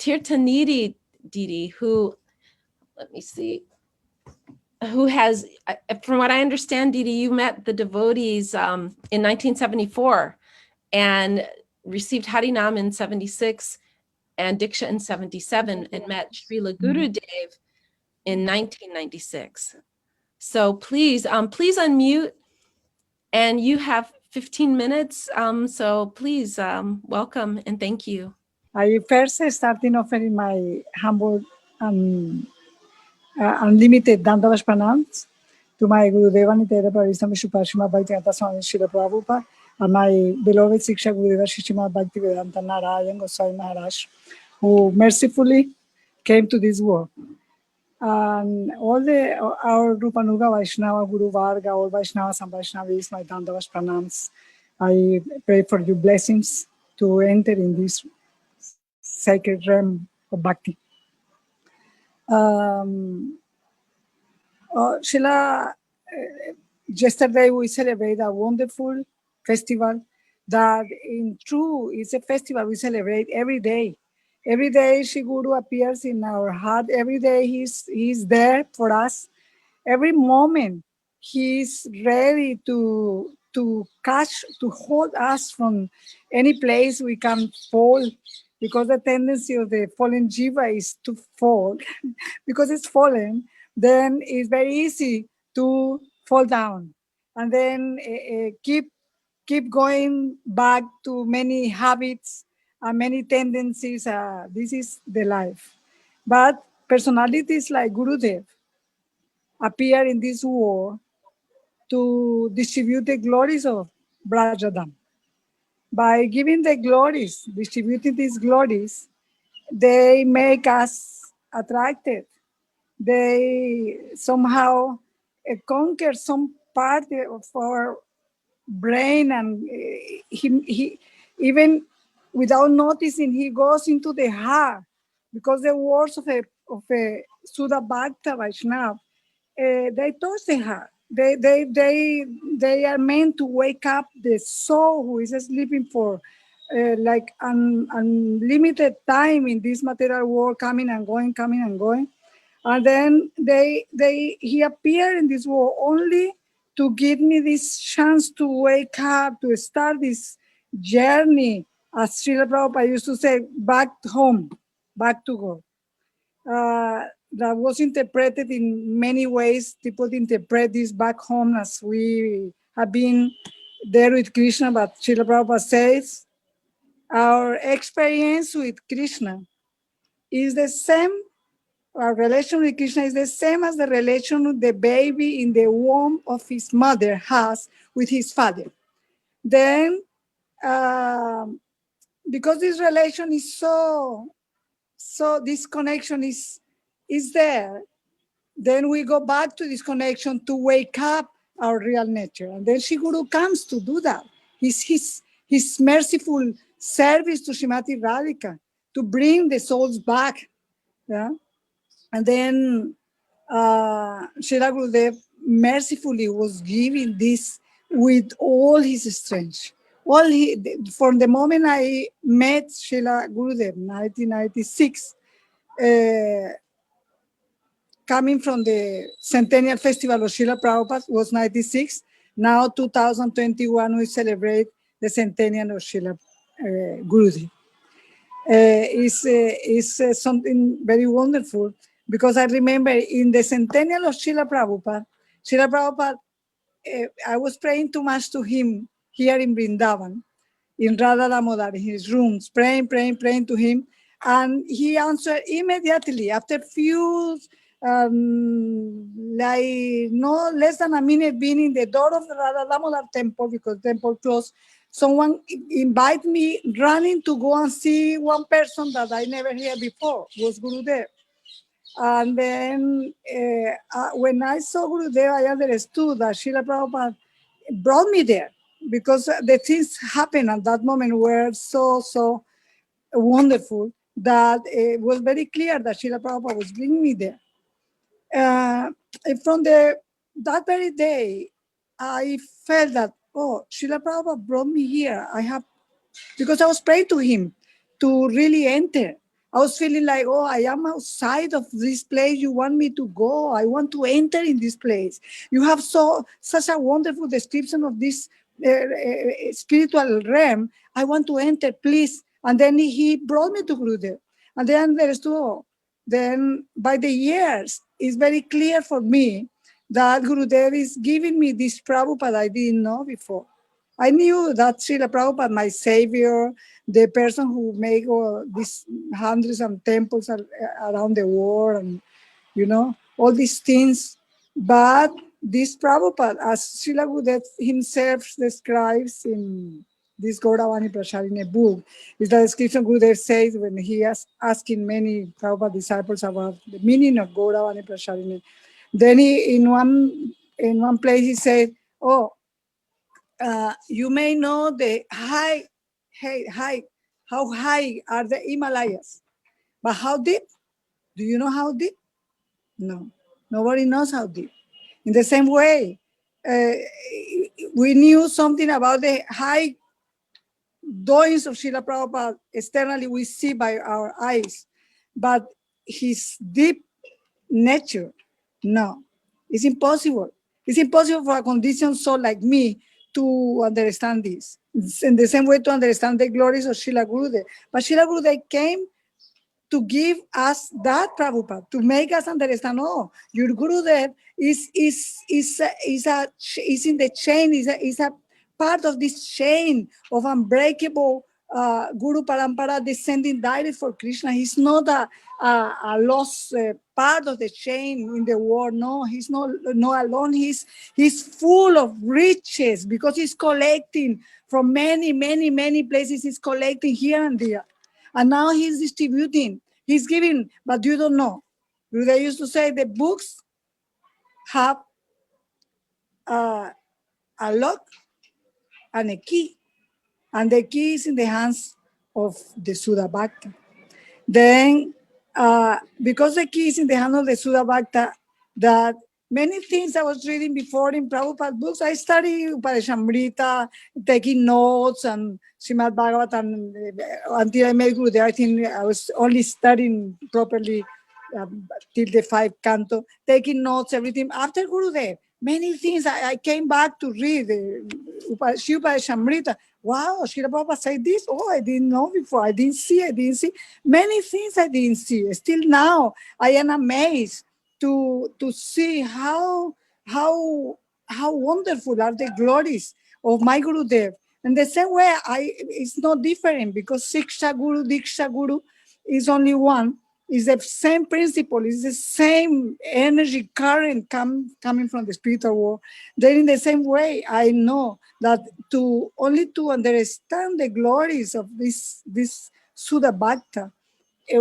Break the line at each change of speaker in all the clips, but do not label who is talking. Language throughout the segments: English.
Tirthanidhi, Didi, who, let me see, who has, from what I understand, Didi, you met the devotees in 1974 and received Harinam in 76 and Diksha in 77 and met Srila Gurudeva in 1996. So please, please unmute, and you have 15 minutes. So please welcome and thank you.
I first starting offering my humble and unlimited Dandavash pranams to my Gurudeva Nitya Parisam Shupashima Bhaktivedanta Swami Srila Prabhupada and my beloved Siksha Gurudeva Srimati Bhaktivedanta Narayan Goswami Maharaj, who mercifully came to this world. And all our Rupanuga Vaishnava, Guru Varga, all Vaishnavas and Vaishnavis, my Dandavash pranams. I pray for your blessings to enter in this sacred realm of bhakti. Srila, yesterday we celebrated a wonderful festival that in true is a festival we celebrate every day. Every day Shri Guru appears in our heart. Every day he's there for us. Every moment he's ready to hold us from any place we can fall, because the tendency of the fallen jiva is to fall. Because it's fallen, then it's very easy to fall down and then keep going back to many habits and many tendencies. This is the life. But personalities like Gurudev appear in this world to distribute the glories of Brajadam. By giving the glories, distributing these glories, they make us attracted. They somehow conquer some part of our brain, and he even without noticing, he goes into the heart, because the words of a Sudha Bhakta Vaishnava, they touch the heart. They are meant to wake up the soul who is sleeping for like unlimited time in this material world, coming and going. And then he appeared in this world only to give me this chance to wake up, to start this journey, as Srila Prabhupada used to say, back home, back to God. That was interpreted in many ways. People interpret this back home as we have been there with Krishna, but Srila Prabhupada says, our experience with Krishna is the same. Our relation with Krishna is the same as the relation the baby in the womb of his mother has with his father. Then, because this relation is so this connection is there, then we go back to this connection to wake up our real nature. And then Shri Guru comes to do that. His merciful service to Srimati Radhika, to bring the souls back. Yeah? And then Srila Gurudeva mercifully was giving this with all his strength. From the moment I met Srila Gurudeva, 1996, coming from the Centennial Festival of Srila Prabhupada was 96. Now 2021 we celebrate the Centennial of Srila Gurudeva. Is something very wonderful, because I remember in the Centennial of Srila Prabhupada, I was praying too much to him here in Vrindavan, in Radha Damodar, in his rooms, praying to him. And he answered immediately after few, like no less than a minute being in the door of the Radha Damodar temple, because the temple closed. Someone invited me running to go and see one person that I never heard before, was Gurudev. And then when I saw Gurudev, I understood that Srila Prabhupada brought me there, because the things happened at that moment were so wonderful that it was very clear that Srila Prabhupada was bringing me there. From that very day, I felt that, oh, Srila Prabhupada brought me here. Because I was praying to him to really enter. I was feeling like, oh, I am outside of this place you want me to go. I want to enter in this place. You have such a wonderful description of this spiritual realm. I want to enter, please. And then he brought me to Gurudev. And then there is two. Then by the years, it's very clear for me that Gurudev is giving me this Prabhupada I didn't know before. I knew that Srila Prabhupada, my savior, the person who made these hundreds of temples around the world, and all these things. But this Prabhupada, as Srila Gurudev himself describes in this Gauravani Prasharine book, is the description Gurudev says when he is asking many Prabhupada disciples about the meaning of Gauravani Prasharine. Then he, in one place he said, oh, you may know the how high are the Himalayas, but how deep? Do you know how deep? No, nobody knows how deep. In the same way, we knew something about the high doings of Srila Prabhupada externally we see by our eyes, but his deep nature, no, it's impossible. It's impossible for a conditioned soul like me to understand this. It's in the same way to understand the glories of Srila Gurudev. But Srila Gurudev came to give us that Prabhupada, to make us understand, oh, your Gurudev is in the chain, is a part of this chain of unbreakable Guru Parampara descending directly for Krishna. He's not a lost part of the chain in the world. No, he's not alone. He's full of riches because he's collecting from many, many, many places. He's collecting here and there. And now he's distributing, he's giving, but you don't know. They used to say the books have a lock and a key, and the key is in the hands of the Sudha Bhakta. Then, because the key is in the hand of the Sudha Bhakta, that many things I was reading before in Prabhupada books, I studied Upadeshamrita, taking notes, and Srimad Bhagavatam, until I met Gurudev. I think I was only studying properly till the 5th canto, taking notes, everything. After Gurudev, many things I came back to read, Upadeshamrita. Wow, Srila Prabhupada said this. Oh, I didn't know before. I didn't see. Many things I didn't see. Still now, I am amazed to see how wonderful are the glories of my Gurudev. And the same way, it's not different because Siksha Guru, Diksha Guru is only one. It's the same principle. It's the same energy current coming from the spiritual world. Then in the same way, I know that to understand the glories of this Sudha Bhakta,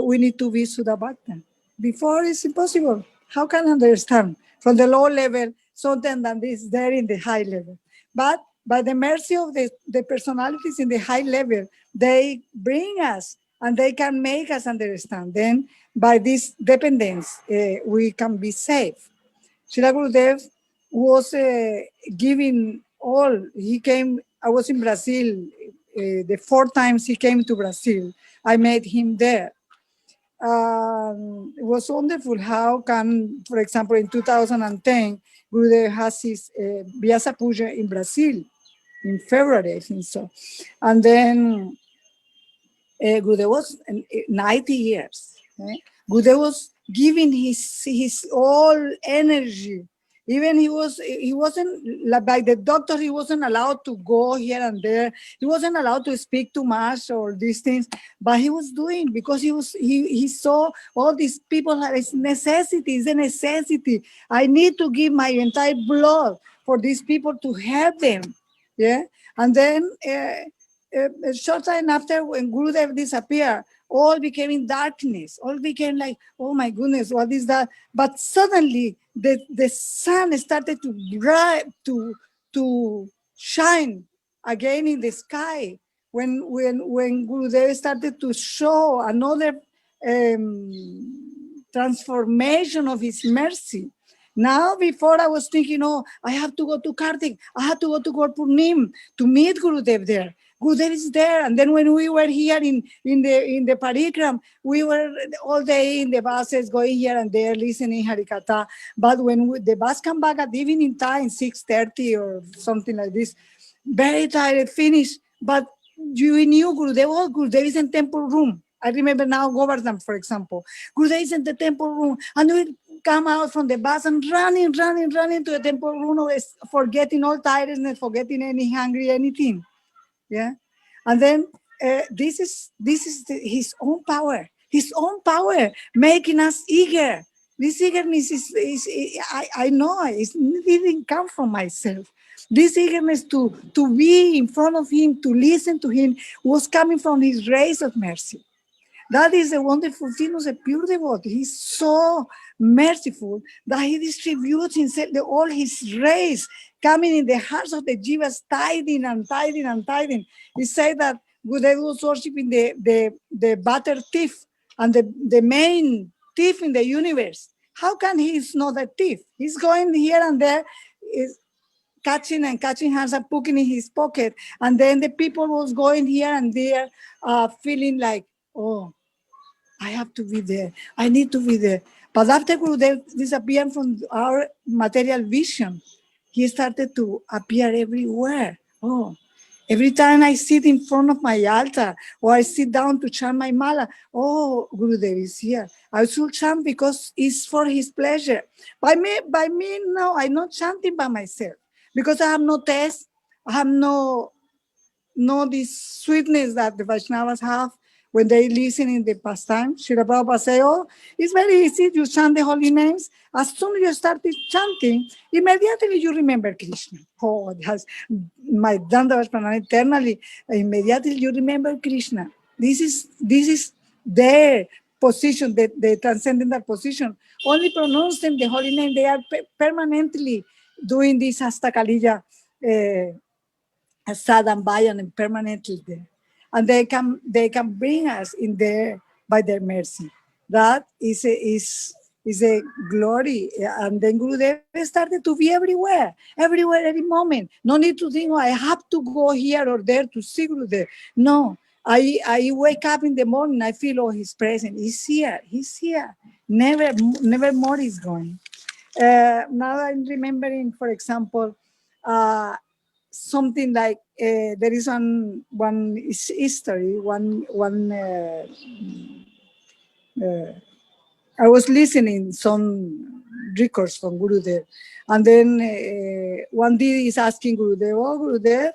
we need to be Sudha Bhakta. Before it's impossible. How can I understand from the low level something that is there in the high level? But by the mercy of the personalities in the high level, they bring us and they can make us understand. Then by this dependence, we can be safe. Srila Gurudev was giving all. He came, I was in Brazil, the 4 times he came to Brazil. I met him there. It was wonderful how can, for example, in 2010, Gurudev has his Vyasa Puja in Brazil in February, I think so. And then Gurudev was 90 years. Gurudev was giving his all energy. Even he wasn't like the doctor, he wasn't allowed to go here and there. He wasn't allowed to speak too much or these things, but he was doing because he saw all these people have a necessity. It's a necessity. I need to give my entire blood for these people to help them. Yeah. And then a short time after, when Gurudev disappeared, all became in darkness. All became like, oh my goodness, what is that? But suddenly the sun started to shine again in the sky. When Gurudev started to show another transformation of his mercy. Now, before I was thinking, oh, I have to go to Kartik, I have to go to Gorpurnim to meet Gurudev there. Gurudev is there. And then when we were here in the parikram, we were all day in the buses going here and there listening Harikatha. But when the bus come back at evening time, 6:30 or something like this, very tired, finished. But you knew Gurudev, oh, Gurudev is in temple room. I remember now Govardhan, for example. Gurudev is in the temple room. And we come out from the bus and running to the temple room, forgetting all tiredness, forgetting any hungry, anything. Yeah. And then his own power making us eager. This eagerness I know it didn't come from myself. This eagerness to be in front of him, to listen to him, was coming from his rays of mercy. That is the wonderful thing of a pure devotee. He's so merciful that he distributes himself, all his rays coming in the hearts of the jivas, tithing and tithing and tithing. He said that Gurudev was worshiping the butter thief and the main thief in the universe. How can he not a thief? He's going here and there, is catching hands and poking in his pocket. And then the people was going here and there, feeling like, oh, I have to be there. I need to be there. But after Gurudev disappeared from our material vision, he started to appear everywhere. Oh, every time I sit in front of my altar or I sit down to chant my mala, oh, Gurudev is here. I should chant because it's for his pleasure. By me, no, I'm not chanting by myself because I have no taste. I have no this sweetness that the Vaishnavas have when they listen in the pastime. Srila Prabhupada say, oh, it's very easy. You chant the holy names. As soon as you start chanting, immediately you remember Krishna. Oh, that's my Dandavas Pranam eternally. Immediately you remember Krishna. This is their position, the transcendental position. Only pronouncing the holy name, they are permanently doing this Hastakaliya sad and Bayan and permanently there. And they can bring us in there by their mercy. That is a glory. And then Gurudev started to be everywhere, every moment. No need to think, oh, I have to go here or there to see Gurudev. No, I wake up in the morning, I feel, oh, he's present. He's here. Never more is going. Now I'm remembering, for example, something like there is one history, I was listening some records from Gurudev, and then one day is asking Gurudev, oh Gurudev,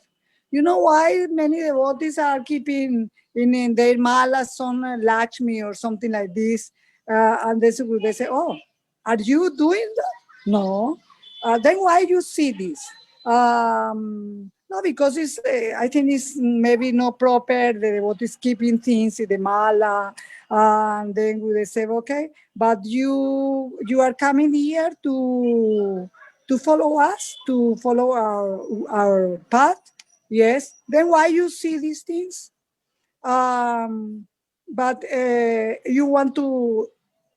you know why many devotees are keeping in their malas some Lakshmi or something like this, and then Gurudev say, oh, are you doing that? No. Then why you see this? No, because it's. I think it's maybe not proper. The devotees keeping things in the mala, and then they say, okay, but you are coming here to follow us, to follow our path. Yes. Then why you see these things? But you want to,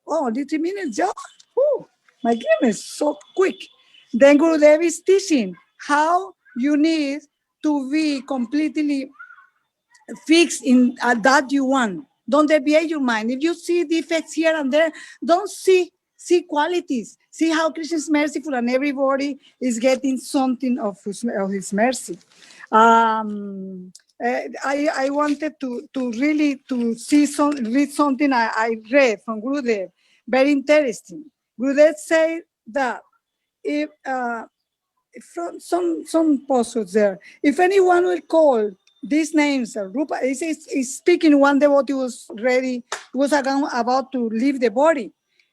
oh, only 3 minutes, yeah. Oh, my goodness, so quick. Then Gurudev is teaching how you need to be completely fixed in that you want. Don't deviate your mind. If you see defects here and there, don't see qualities. See how Krishna is merciful and everybody is getting something of his mercy. I wanted to really to read something I read from Gurudev, very interesting. Gurudev said that if from some postures there, if anyone will call these names, Rupa is speaking. One devotee was ready, about to leave the body.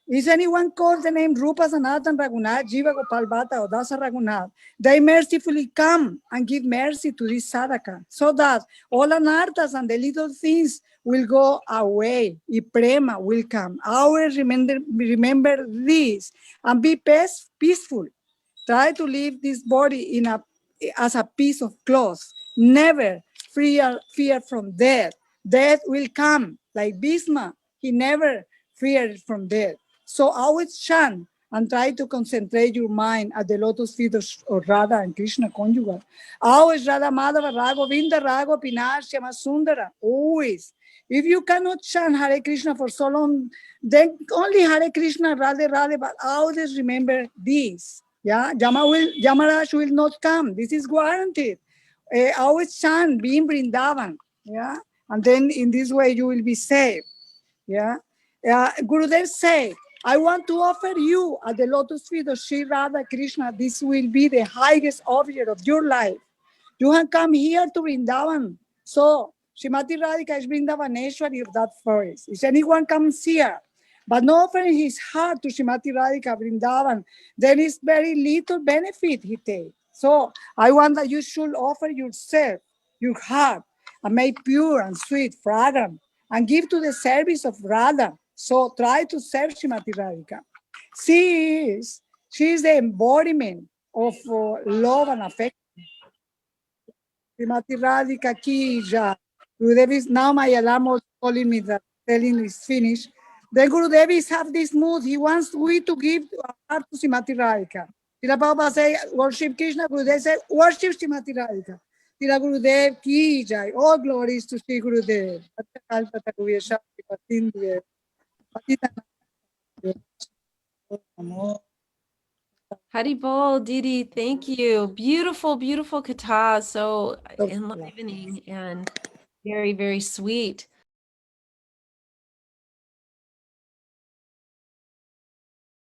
Is anyone called the name Rupa Sanatan Raghunath, Jiva Gopal Bhatta, or Dasa Raghunath, they mercifully come and give mercy to this sadhaka, so that all anarthas and the little things will go away. Iprema will come. Always remember this and be peaceful. Try to leave this body as a piece of cloth. Never fear from death. Death will come. Like Bhisma, he never feared from death. So always chant and try to concentrate your mind at the lotus feet of Radha and Krishna conjugal. Always Radha Madhava, Rago, Vinda, Rago, Pinar, Shyama Sundara. Always. If you cannot chant Hare Krishna for so long, then only Hare Krishna, Radhe, Radhe, but always remember this. Yeah, Yamaraj will not come. This is guaranteed. Always chant, be in Vrindavan. Yeah, and then in this way you will be saved. Yeah. Gurudev said, I want to offer you at the lotus feet of Sri Radha Krishna. This will be the highest object of your life. You have come here to Vrindavan. So, Srimati Radhika is Vrindavaneshwari of that forest. If anyone comes here, but not offering his heart to Srimati Radhika Vrindavan, there is very little benefit he takes. So, I want that you should offer yourself, your heart, and make pure and sweet, fragrant, and give to the service of Radha. So, try to serve Srimati Radhika. She is the embodiment of love and affection. Srimati Radhika ki jai. Gurudev is now my alarm was calling me that telling is finished. Then Gurudev is have this mood. He wants we to give our heart to Srimati Radhika. Tila Baba say worship Krishna. Gurudev say worship Srimati Radhika. Tila Gurudev ki jai. All glories to Sri Gurudev.
Haribol, Didi, thank you. Beautiful, beautiful kata. So enlivening and very, very sweet.